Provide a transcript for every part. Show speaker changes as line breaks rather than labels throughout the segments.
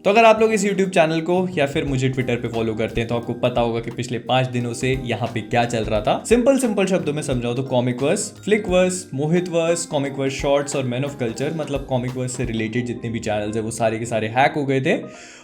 तो अगर आप लोग इस YouTube चैनल को या फिर मुझे ट्विटर पे फॉलो करते हैं तो आपको पता होगा कि पिछले 5 दिनों से यहाँ पे क्या चल रहा था। सिंपल शब्दों में समझाओ तो कॉमिक वर्स, फ्लिक वर्स, मोहित वर्स, कॉमिक वर्स शॉर्ट्स और मैन ऑफ कल्चर, मतलब कॉमिक वर्स से रिलेटेड जितने भी चैनल्स है वो सारे के सारे हैक हो गए थे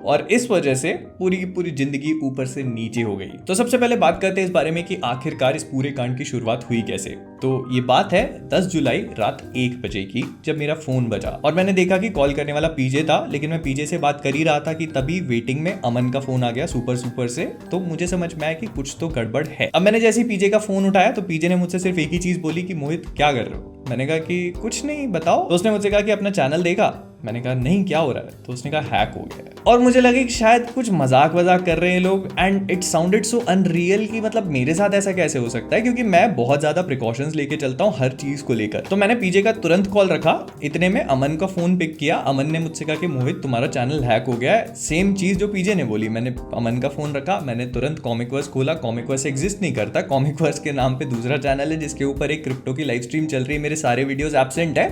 और इस वजह से पूरी की पूरी जिंदगी ऊपर से नीचे हो गई। तो सबसे पहले बात करते हैं इस बारे में कि आखिरकार इस पूरे कांड की शुरुआत हुई कैसे। तो ये बात है 10 जुलाई रात 1 बजे की, जब मेरा फोन बजा और मैंने देखा कि कॉल करने वाला पीजे था, लेकिन मैं पीजे से बात कर ही रहा था कि तभी वेटिंग में अमन का फोन आ गया सुपर से। तो मुझे समझ में आया कि कुछ तो गड़बड़ है। अब मैंने जैसे ही पीजे का फोन उठाया तो पीजे ने मुझसे सिर्फ एक ही चीज बोली कि मोहित क्या कर रहे हो। मैंने कहा कि कुछ नहीं, बताओ। तो उसने मुझसे कहा कि अपना चैनल देखा। मैंने कहा नहीं, क्या हो रहा है। तो उसने कहा हैक हो गया है। और मुझे लगे कि शायद कुछ मजाक कर रहे हैं लोग, and it sounded so unreal कि मतलब मेरे साथ ऐसा कैसे हो सकता है, क्योंकि मैं बहुत ज्यादा प्रिकॉशंस लेके चलता हूँ हर चीज को लेकर। तो मैंने पीजे का तुरंत कॉल रखा। इतने में अमन का फोन पिक किया। अमन ने मुझसे कहा कि मोहित तुम्हारा चैनल हैक हो गया है। सेम चीज जो पीजे ने बोली। मैंने अमन का फोन रखा, मैंने तुरंत कॉमिक वर्स खोला। कॉमिक वर्स एग्जिस्ट नहीं करता। कॉमिक वर्स के नाम पे दूसरा चैनल है जिसके ऊपर एक क्रिप्टो की लाइव स्ट्रीम चल रही है। मेरे सारे वीडियोस एब्सेंट है।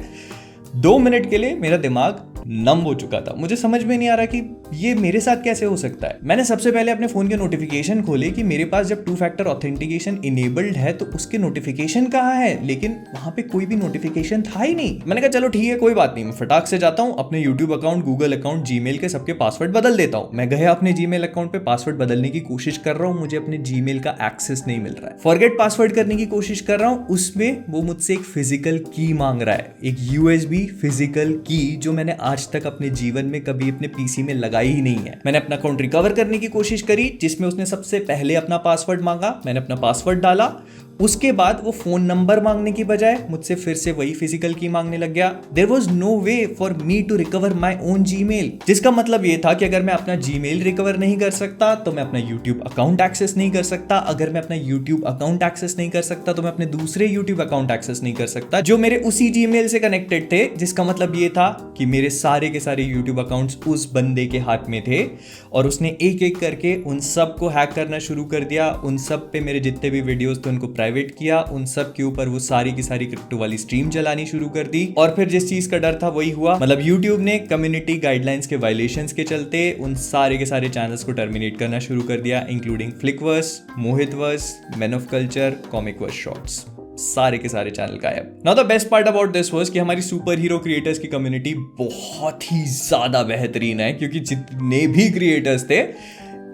2 मिनट के लिए मेरा दिमाग नम हो चुका था। मुझे समझ में नहीं आ रहा कि ये मेरे साथ कैसे हो सकता है। मैंने सबसे पहले अपने फोन के नोटिफिकेशन खोले कि मेरे पास जब 2 फैक्टर ऑथेंटिकेशन इनेबल्ड है तो उसके नोटिफिकेशन कहाँ है, लेकिन वहां पे कोई भी नोटिफिकेशन था ही नहीं। मैंने कहा चलो ठीक है, कोई बात नहीं, मैं फटाक से जाता हूँ अपने YouTube account, Google account, Gmail के सबके पासवर्ड बदल देता हूँ। मैं गया अपने जीमेल अकाउंट पे पासवर्ड बदलने की कोशिश कर रहा हूँ, मुझे अपने जीमेल का एक्सेस नहीं मिल रहा है। फॉरगेट पासवर्ड करने की कोशिश कर रहा हूँ, उसमें वो मुझसे एक फिजिकल की मांग रहा है, एक यूएसबी फिजिकल की, जो मैंने आज तक अपने जीवन में कभी अपने पीसी में लगाई ही नहीं है। मैंने अपना अकाउंट रिकवर करने की कोशिश करी, जिसमें उसने सबसे पहले अपना पासवर्ड मांगा। मैंने अपना पासवर्ड डाला। उसके बाद वो फोन नंबर मांगने की बजाय मुझसे फिर से वही फिजिकल की मांगने लग गया। There was no way for me to recover my own Gmail, जिसका मतलब ये था कि अगर मैं अपना जीमेल रिकवर नहीं कर सकता तो मैं अपना यूट्यूब अकाउंट एक्सेस नहीं कर सकता। अगर मैं अपना यूट्यूब अकाउंट एक्सेस नहीं कर सकता तो मैं अपने दूसरे यूट्यूब अकाउंट एक्सेस नहीं कर सकता जो मेरे उसी जीमेल से कनेक्टेड थे, जिसका मतलब ये था कि मेरे सारे के सारे यूट्यूब अकाउंट्स उस बंदे के हाथ में थे और उसने एक एक करके उन सब को हैक करना शुरू कर दिया। उन सब पे मेरे जितने भी वीडियोस थे उनको प्राइवेट किया, उन सब के ऊपर वो सारी की सारी क्रिप्टो वाली स्ट्रीम चलानी शुरू कर दी। और फिर जिस चीज का डर था वही हुआ, मतलब यूट्यूब ने कम्युनिटी गाइडलाइंस के वायलेशंस के चलते उन सारे के सारे चैनल्स को टर्मिनेट करना शुरू कर दिया, including Flickverse, Mohitverse, man of culture, Comicverse shorts. सारे के सारे चैनल गायब। Now the best part about this was कि हमारी सुपर हीरो क्रिएटर्स की कम्युनिटी बहुत ही ज्यादा बेहतरीन है, क्योंकि जितने भी क्रिएटर्स थे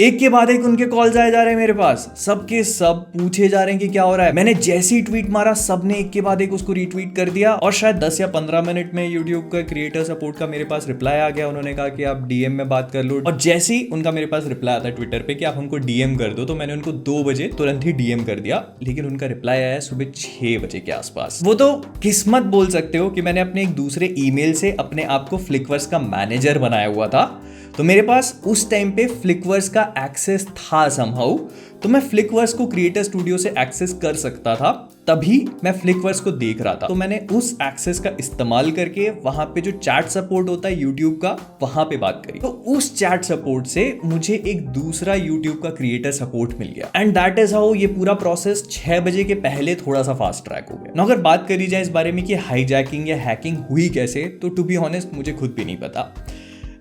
एक के बाद एक उनके कॉल्स आए जा रहे हैं मेरे पास, सबके सब पूछे जा रहे हैं कि क्या हो रहा है। मैंने जैसे ही ट्वीट मारा सबने एक के बाद एक उसको रीट्वीट कर दिया और शायद 10 या 15 मिनट में यूट्यूब का क्रिएटर सपोर्ट का मेरे पास रिप्लाई आ गया। उन्होंने कहा कि आप डीएम में बात कर लो, और जैसे ही उनका मेरे पास रिप्लाई आता ट्विटर पे कि आप हमको डीएम कर दो, तो मैंने उनको 2 बजे तुरंत ही डीएम कर दिया। लेकिन उनका रिप्लाई आया सुबह 6 बजे के आसपास। वो तो किस्मत बोल सकते हो कि मैंने अपने एक दूसरे ईमेल से अपने आप को फ्लिकवर्स का मैनेजर बनाया हुआ था, तो मेरे पास उस टाइम पे फ्लिकवर्स का एक्सेस था समहाउ, तो मैं फ्लिकवर्स को क्रिएटर स्टूडियो से एक्सेस कर सकता था। तभी मैं फ्लिकवर्स को देख रहा था, तो मैंने उस एक्सेस का इस्तेमाल करके वहां पे जो चैट सपोर्ट होता है यूट्यूब का, वहां पे बात करी। तो उस चैट सपोर्ट से मुझे एक दूसरा यूट्यूब का क्रिएटर सपोर्ट मिल गया, एंड दैट इज हाउ ये पूरा प्रोसेस 6 बजे के पहले थोड़ा सा फास्ट ट्रैक हो गया। अगर बात करी जाए इस बारे में कि हाईजैकिंग या हैकिंग हुई कैसे, तो टू बी ऑनेस्ट मुझे खुद भी नहीं पता।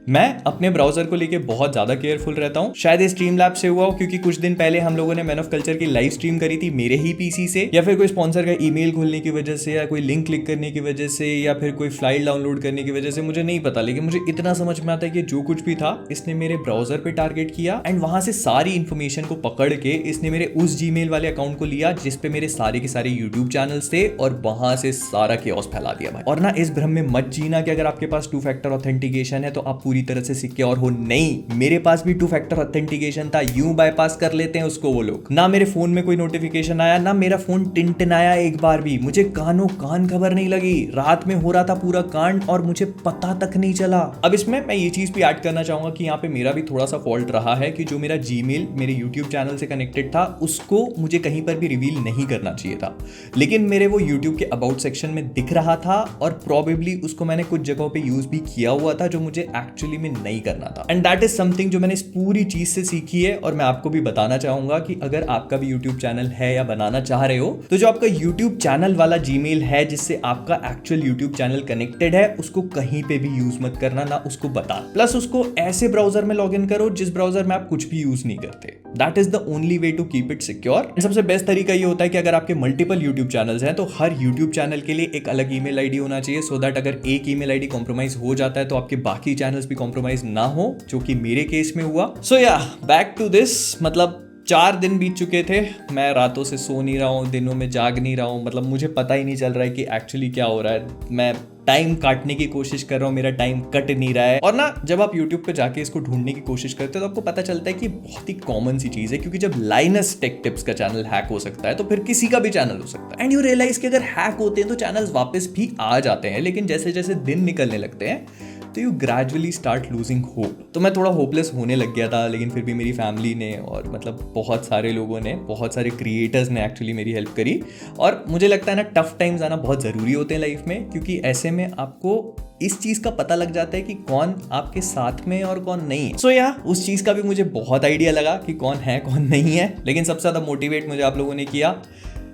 मैं अपने ब्राउजर को लेके बहुत ज्यादा केयरफुल रहता हूँ। शायद स्ट्रीम लैब से हुआ हो, क्योंकि कुछ दिन पहले हम लोगों ने मैन ऑफ कल्चर की लाइव स्ट्रीम करी थी मेरे ही पीसी से, या फिर कोई स्पॉन्सर का ईमेल खोलने की वजह से, या कोई लिंक क्लिक करने की वजह से, या फिर कोई फाइल डाउनलोड करने की वजह से, मुझे नहीं पता। लेकिन मुझे इतना समझ में आता है कि जो कुछ भी था इसने मेरे ब्राउजर पे टारगेट किया, एंड वहां से सारी इंफॉर्मेशन को पकड़ के इसने मेरे उस जीमेल वाले अकाउंट को लिया जिसपे मेरे सारे के सारे यूट्यूब चैनल्स थे, और वहां से सारा केओस फैला दिया भाई। और ना इस भ्रम में मत जीना कि अगर आपके पास 2 फैक्टर ऑथेंटिकेशन है तो आप पूरी तरह से सिक्योर हो। नहीं, मेरे पास भी 2 फैक्टर ऑथेंटिकेशन था, यूं बाईपास कर लेते हैं उसको वो लोग। ना मेरे फोन में कोई नोटिफिकेशन आया, ना मेरा फोन टिनटिनाया एक बार भी। मुझे कानों कान खबर नहीं लगी। रात में हो रहा था पूरा कांड और मुझे पता तक नहीं चला। अब इसमें मैं ये चीज भी ऐड करना चाहूंगा कि यहाँ पे मेरा भी थोड़ा सा फॉल्ट रहा है कि जो मेरा जीमेल मेरे यूट्यूब चैनल से कनेक्टेड था उसको मुझे कहीं पर भी रिवील नहीं करना चाहिए था, लेकिन मेरे वो यूट्यूब के अबाउट सेक्शन में दिख रहा था, और प्रोबेबली उसको मैंने कुछ जगहों पे यूज भी किया हुआ था जो मुझे एक्चुअली में नहीं करना था। एंड दैट इज समथिंग जो मैंने इस पूरी चीज से सीखी है और मैं आपको भी बताना चाहूंगा कि अगर आपका भी यूट्यूब चैनल है या बनाना चाह रहे हो तो जो आपका यूट्यूब चैनल वाला जीमेल है जिससे आपका एक्चुअल यूट्यूब चैनल कनेक्टेड है उसको कहीं पे भी यूज मत करना, ना उसको बता। प्लस उसको ऐसे ब्राउजर में लॉग इन करो जिस ब्राउजर में आप कुछ भी यूज नहीं करते। That is the only way to keep it secure. सबसे बेस्ट तरीका ये होता है कि अगर आपके मल्टीपल यूट्यूब चैनल्स हैं तो हर यूट्यूब चैनल के लिए एक अलग ईमेल आईडी होना चाहिए, सो दैट अगर एक ईमेल आईडी कॉम्प्रोमाइज हो जाता है तो आपके बाकी चैनल्स भी कॉम्प्रोमाइज ना हो, जो कि मेरे केस में हुआ। सो या बैक टू दिस, मतलब 4 दिन बीत चुके थे, मैं रातों से सो नहीं रहा हूँ, दिनों में जाग नहीं रहा हूँ, मतलब मुझे पता ही नहीं चल रहा है कि एक्चुअली क्या हो रहा है। मैं टाइम काटने की कोशिश कर रहा हूँ, मेरा टाइम कट नहीं रहा है। और ना जब आप YouTube पे जाके इसको ढूंढने की कोशिश करते हो तो आपको पता चलता है कि बहुत ही कॉमन सी चीज है, क्योंकि जब लाइनस टेक टिप्स का चैनल हैक हो सकता है तो फिर किसी का भी चैनल हो सकता है। एंड यू रियलाइज कि अगर हैक होते हैं तो चैनल्स वापस भी आ जाते हैं, लेकिन जैसे जैसे दिन निकलने लगते हैं तो you gradually start losing hope. तो मैं थोड़ा होपलेस होने लग गया था, लेकिन फिर भी मेरी फैमिली ने और मतलब बहुत सारे लोगों ने, बहुत सारे क्रिएटर्स ने एक्चुअली मेरी हेल्प करी। और मुझे लगता है ना टफ टाइम्स आना बहुत ज़रूरी होते हैं लाइफ में, क्योंकि ऐसे में आपको इस चीज़ का पता लग जाता है कि कौन आपके साथ में और कौन नहीं है। सो या उस चीज़ का भी मुझे बहुत आइडिया लगा कि कौन है कौन नहीं है। लेकिन सबसे ज़्यादा मोटिवेट मुझे आप लोगों ने किया।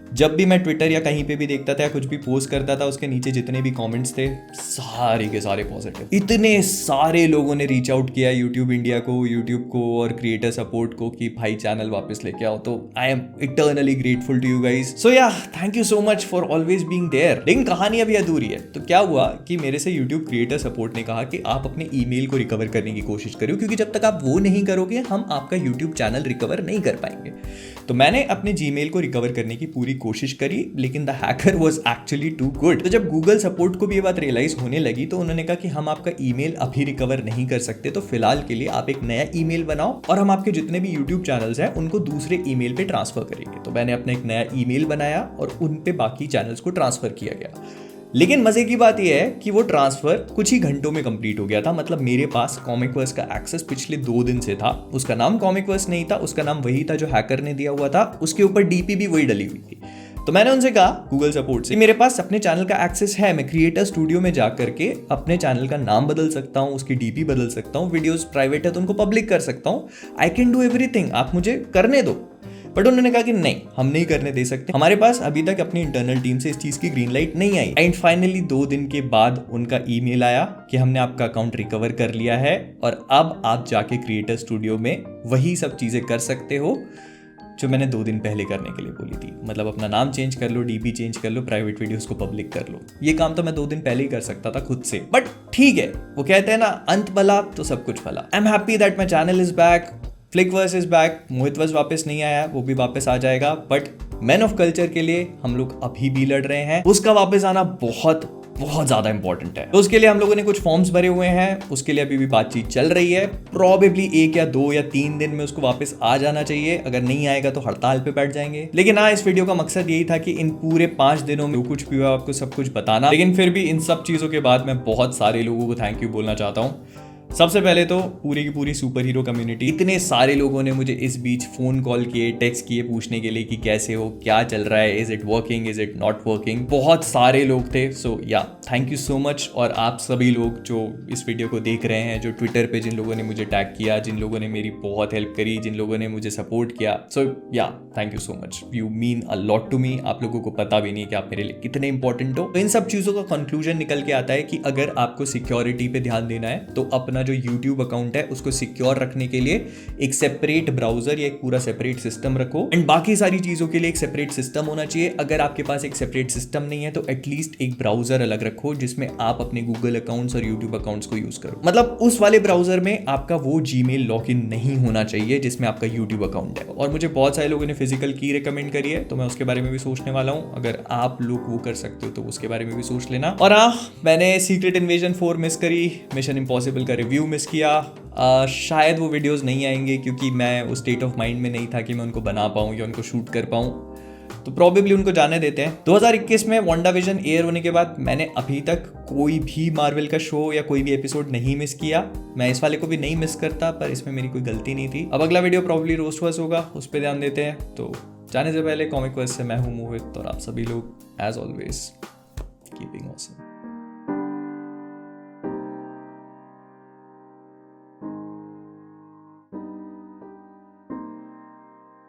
जब भी मैं ट्विटर या कहीं पे भी देखता था या कुछ भी पोस्ट करता था, उसके नीचे जितने भी कमेंट्स थे सारे के सारे पॉजिटिव। इतने सारे लोगों ने रीच आउट किया यूट्यूब इंडिया को, यूट्यूब को और क्रिएटर सपोर्ट को कि भाई चैनल वापस लेके आओ। तो I am eternally grateful to you guys. So yeah thank you so much for always being there. लेकिन कहानी अभी अधूरी है। तो क्या हुआ कि मेरे से यूट्यूब क्रिएटर सपोर्ट ने कहा कि आप अपने ईमेल को रिकवर करने की कोशिश करो, क्योंकि जब तक आप वो नहीं करोगे हम आपका यूट्यूब चैनल रिकवर नहीं कर पाएंगे। तो मैंने अपने जीमेल को रिकवर करने की पूरी कोशिश करी, लेकिन the hacker was actually too good. तो जब गूगल सपोर्ट को भी ये बात रियलाइज होने लगी तो उन्होंने कहा कि हम आपका ईमेल अभी रिकवर नहीं कर सकते, तो फिलहाल के लिए आप एक नया ईमेल बनाओ और हम आपके जितने भी यूट्यूब चैनल्स हैं उनको दूसरे ईमेल पे ट्रांसफर करेंगे। तो मैंने अपना एक नया ईमेल बनाया और उन पे बाकी चैनल्स को ट्रांसफर किया गया। लेकिन मजे की बात यह है कि वो ट्रांसफर कुछ ही घंटों में कंप्लीट हो गया था। मतलब मेरे पास कॉमिकवर्स का एक्सेस पिछले 2 दिन से था। उसका नाम कॉमिकवर्स नहीं था, उसका नाम वही था जो हैकर ने दिया हुआ था, उसके ऊपर डीपी भी वही डली हुई थी। तो मैंने उनसे कहा गूगल सपोर्ट से, मेरे पास अपने चैनल का एक्सेस है, मैं क्रिएटर स्टूडियो में जा करके अपने चैनल का नाम बदल सकता हूँ, उसकी डीपी बदल सकता हूँ, वीडियोस प्राइवेट है तो उनको पब्लिक कर सकता हूँ, आई कैन डू एवरीथिंग, आप मुझे करने दो। बट उन्होंने कहा कि नहीं, हम नहीं करने दे सकते, हमारे पास अभी तक अपनी इंटरनल टीम से इस चीज की ग्रीन लाइट नहीं आई। एंड फाइनली 2 दिन के बाद उनका ईमेल आया कि हमने आपका अकाउंट रिकवर कर लिया है और अब आप जाके क्रिएटर स्टूडियो में वही सब चीजें कर सकते हो जो मैंने 2 दिन पहले करने के लिए बोली थी। मतलब अपना नाम चेंज कर लो, डीपी चेंज कर लो, प्राइवेट वीडियोस को पब्लिक कर लो। ये काम तो मैं 2 दिन पहले ही कर सकता था खुद से, बट ठीक है, वो कहते हैं ना अंत भला तो सब कुछ भला। I am happy that my channel is back, Flickverse is back, Mohitverse वापस नहीं आया, वो भी वापस आ जाएगा। बट मैन ऑफ कल्चर के लिए हम लोग अभी भी लड़ रहे हैं, उसका वापस आना बहुत बहुत ज्यादा इंपॉर्टेंट है। तो उसके लिए हम लोगों ने कुछ फॉर्म्स भरे हुए हैं, उसके लिए अभी भी बातचीत चल रही है। प्रोबेबली 1 या 2 या 3 दिन में उसको वापस आ जाना चाहिए, अगर नहीं आएगा तो हड़ताल पे बैठ जाएंगे। लेकिन हाँ, इस वीडियो का मकसद यही था कि इन पूरे 5 दिनों में कुछ भी हुआ आपको सब कुछ बताना। लेकिन फिर भी इन सब चीजों के बाद मैं बहुत सारे लोगों को थैंक यू बोलना चाहता हूँ। सबसे पहले तो पूरी की पूरी सुपर हीरो कम्युनिटी, इतने सारे लोगों ने मुझे इस बीच फोन कॉल किए, टेक्स्ट किए पूछने के लिए कि कैसे हो, क्या चल रहा है, is it working, is it not working. बहुत सारे लोग थे। सो yeah thank you so much. और आप सभी लोग जो इस वीडियो को देख रहे हैं, जो ट्विटर पे जिन लोगों ने मुझे टैग किया, जिन लोगों ने मेरी बहुत हेल्प करी, जिन लोगों ने मुझे सपोर्ट किया, so yeah thank you so much, you mean a lot to me. आप लोगों को पता भी नहीं कि आप मेरे लिए कितने इंपॉर्टेंट हो। तो इन सब चीजों का कंक्लूजन निकल के आता है कि अगर आपको सिक्योरिटी पे ध्यान देना है तो अपना जो यूट्यूब अकाउंट है उसको सिक्योर रखने के लिए एक सेपरेट ब्राउजर या एक पूरा सेपरेट सिस्टम रखो। एंड बाकी सारी चीजों के लिए एक सेपरेट सिस्टम होना चाहिए। अगर आपके पास एक सेपरेट सिस्टम नहीं है तो एटलीस्ट एक ब्राउजर अलग रखो जिसमें आप अपने गूगल अकाउंट्स और यूट्यूब अकाउंट्स को यूज करो। मतलब उस वाले ब्राउजर में आपका वो जीमेल लॉगिन नहीं होना चाहिए जिसमें आपका यूट्यूब अकाउंट है। और मुझे बहुत सारे लोगों ने फिजिकल की रिकमेंड करी है, तो मैं उसके बारे में भी सोचने वाला हूँ। अगर आप लोग वो कर सकते हो तो उसके बारे में भी सोच लेना। और हाँ, मैंने सीक्रेट इन्वेजन 4 मिस करी, मिशन इम्पॉसिबल का रिव्यू मिस किया। शायद वो वीडियोस नहीं आएंगे क्योंकि मैं उस स्टेट ऑफ माइंड में नहीं था कि मैं उनको बना पाऊँ या उनको शूट कर पाऊँ, तो प्रोबेबली उनको जाने देते हैं। 2021 में WandaVision एयर होने के बाद मैंने अभी तक कोई भी मार्वल का शो या कोई भी एपिसोड नहीं मिस किया। मैं इस वाले को भी नहीं मिस करता, पर इसमें मेरी कोई गलती नहीं थी। अब अगला वीडियो प्रोबेबली रोस्टवर्स होगा, उस पर ध्यान देते हैं। तो जाने से पहले कॉमिकवर्स से मैं हूँ मोहित और आप सभी लोग एज ऑलवेज कीपिंग ऑसम।